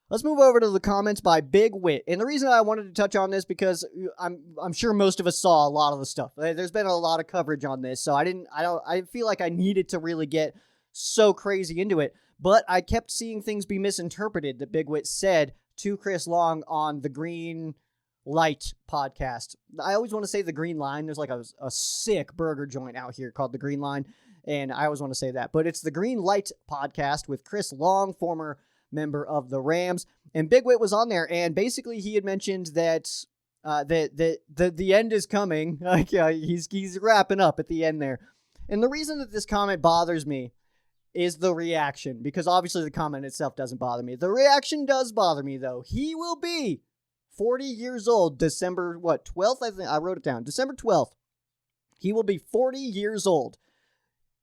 Let's move over to the comments by Big Whit. And the reason I wanted to touch on this because I'm sure most of us saw a lot of the stuff. There's been a lot of coverage on this, so I feel like I needed to really get so crazy into it. But I kept seeing things be misinterpreted that Big Whit said to Chris Long on the Green Light podcast. I always want to say the Green Line. There's like a sick burger joint out here called the Green Line, and I always want to say that. But it's the Green Light podcast with Chris Long, former member of the Rams, and Big Whit was on there, and basically he had mentioned that the end is coming. Like he's wrapping up at the end there, and the reason that this comment bothers me is the reaction, because obviously the comment itself doesn't bother me. The reaction does bother me though. He will be 40 years old December 12th. I think I wrote it down. December 12th. He will be 40 years old.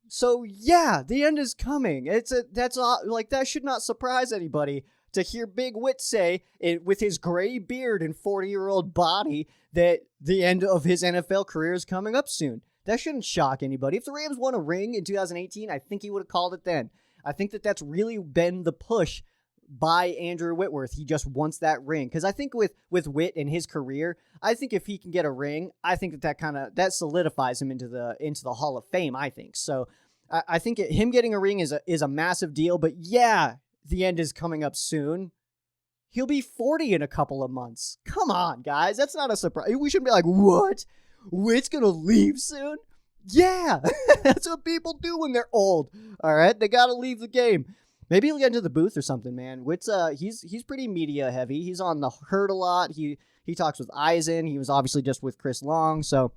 So yeah, the end is coming. That should not surprise anybody to hear Big Whit say it with his gray beard and 40-year-old body that the end of his NFL career is coming up soon. That shouldn't shock anybody. If the Rams won a ring in 2018, I think he would have called it then. I think that's really been the push by Andrew Whitworth. He just wants that ring. Because I think with Whit and his career, I think if he can get a ring, I think that solidifies him into the Hall of Fame, I think. So I think him getting a ring is a massive deal. But yeah, the end is coming up soon. He'll be 40 in a couple of months. Come on, guys. That's not a surprise. We shouldn't be like, what? Whit's going to leave soon? Yeah, that's what people do when they're old. All right, they got to leave the game. Maybe he'll get into the booth or something, man. Whit's he's pretty media heavy. He's on the Herd a lot. He talks with Eisen. He was obviously just with Chris Long, so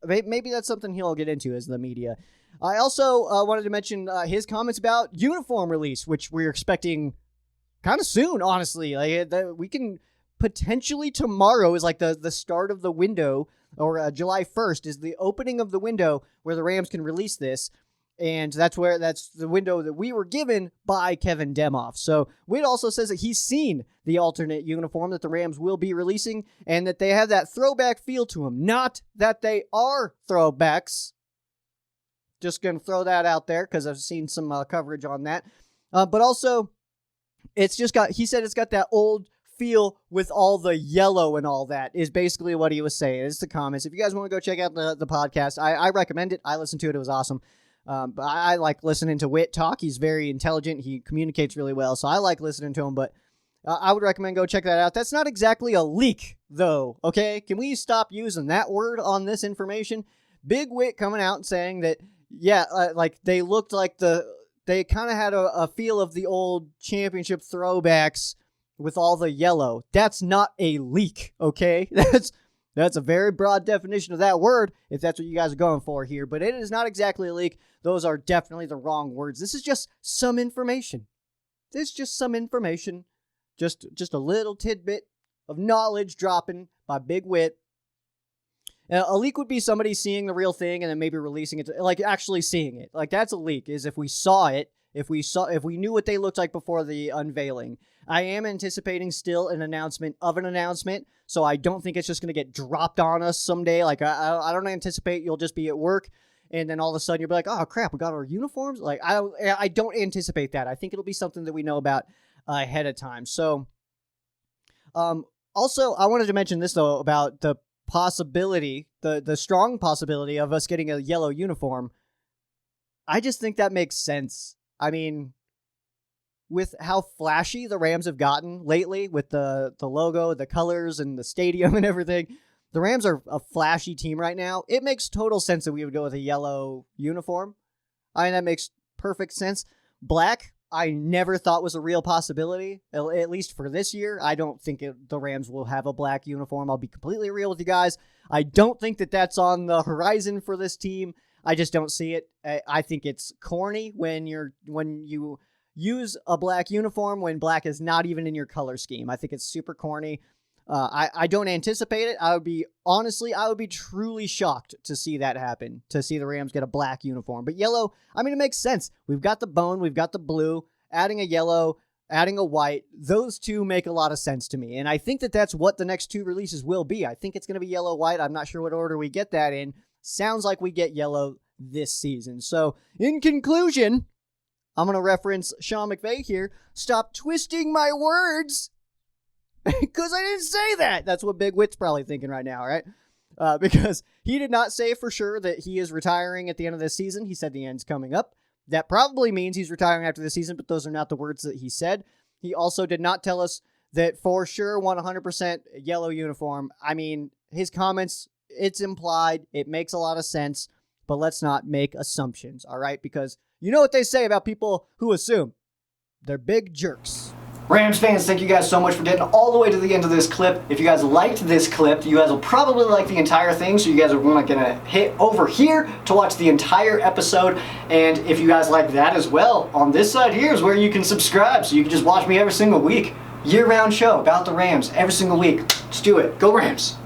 maybe that's something he'll get into as the media. I also wanted to mention his comments about uniform release, which we're expecting kind of soon, honestly. Like we can potentially tomorrow is like the start of the window, or July 1st is the opening of the window where the Rams can release this. And that's the window that we were given by Kevin Demoff. So Whit also says that he's seen the alternate uniform that the Rams will be releasing and that they have that throwback feel to them. Not that they are throwbacks. Just going to throw that out there because I've seen some coverage on that. But also, he said it's got that old feel with all the yellow and all that is basically what he was saying. It's the comments. If you guys want to go check out the podcast, I recommend it. I listened to it. It was awesome. But I like listening to Whit talk. He's very intelligent. He communicates really well, so I like listening to him. But I would recommend go check that out. That's not exactly a leak, though, okay? Can we stop using that word on this information? Big Whit coming out and saying that, yeah, like they looked like they kind of had a feel of the old championship throwbacks with all the yellow. That's not a leak, okay? That's a very broad definition of that word, if that's what you guys are going for here. But it is not exactly a leak. Those are definitely the wrong words. This is just some information. This is just some information. Just a little tidbit of knowledge dropping by Big Whit. A leak would be somebody seeing the real thing and then maybe releasing it, like actually seeing it. Like that's a leak, is if we saw it, if we knew what they looked like before the unveiling. I am anticipating still an announcement of an announcement, so I don't think it's just going to get dropped on us someday. Like, I don't anticipate you'll just be at work, and then all of a sudden you'll be like, oh, crap, we got our uniforms? Like, I don't anticipate that. I think it'll be something that we know about ahead of time. So, also, I wanted to mention this, though, about the possibility, the strong possibility of us getting a yellow uniform. I just think that makes sense. I mean, with how flashy the Rams have gotten lately with the logo, the colors, and the stadium and everything, the Rams are a flashy team right now. It makes total sense that we would go with a yellow uniform. I mean, that makes perfect sense. Black, I never thought was a real possibility, at least for this year. I don't think the Rams will have a black uniform. I'll be completely real with you guys. I don't think that that's on the horizon for this team. I just don't see it. I think it's corny when you use a black uniform when black is not even in your color scheme. I think it's super corny. I don't anticipate it. I would be truly shocked to see that happen, to see the Rams get a black uniform. But yellow, I mean, it makes sense. We've got the bone, we've got the blue, adding a yellow, adding a white. Those two make a lot of sense to me. And I think that that's what the next two releases will be. I think it's going to be yellow, white. I'm not sure what order we get that in. Sounds like we get yellow this season. So in conclusion, I'm going to reference Sean McVay here. Stop twisting my words because I didn't say that. That's what Big Whit's probably thinking right now, right? Because he did not say for sure that he is retiring at the end of this season. He said the end's coming up. That probably means he's retiring after the season, but those are not the words that he said. He also did not tell us that for sure 100% yellow uniform. I mean, his comments, it's implied. It makes a lot of sense, but let's not make assumptions, all right? Because you know what they say about people who assume. They're big jerks. Rams fans, thank you guys so much for getting all the way to the end of this clip. If you guys liked this clip, you guys will probably like the entire thing, so you guys are going to hit over here to watch the entire episode. And if you guys like that as well, on this side here is where you can subscribe, so you can just watch me every single week. Year-round show about the Rams every single week. Just do it. Go Rams!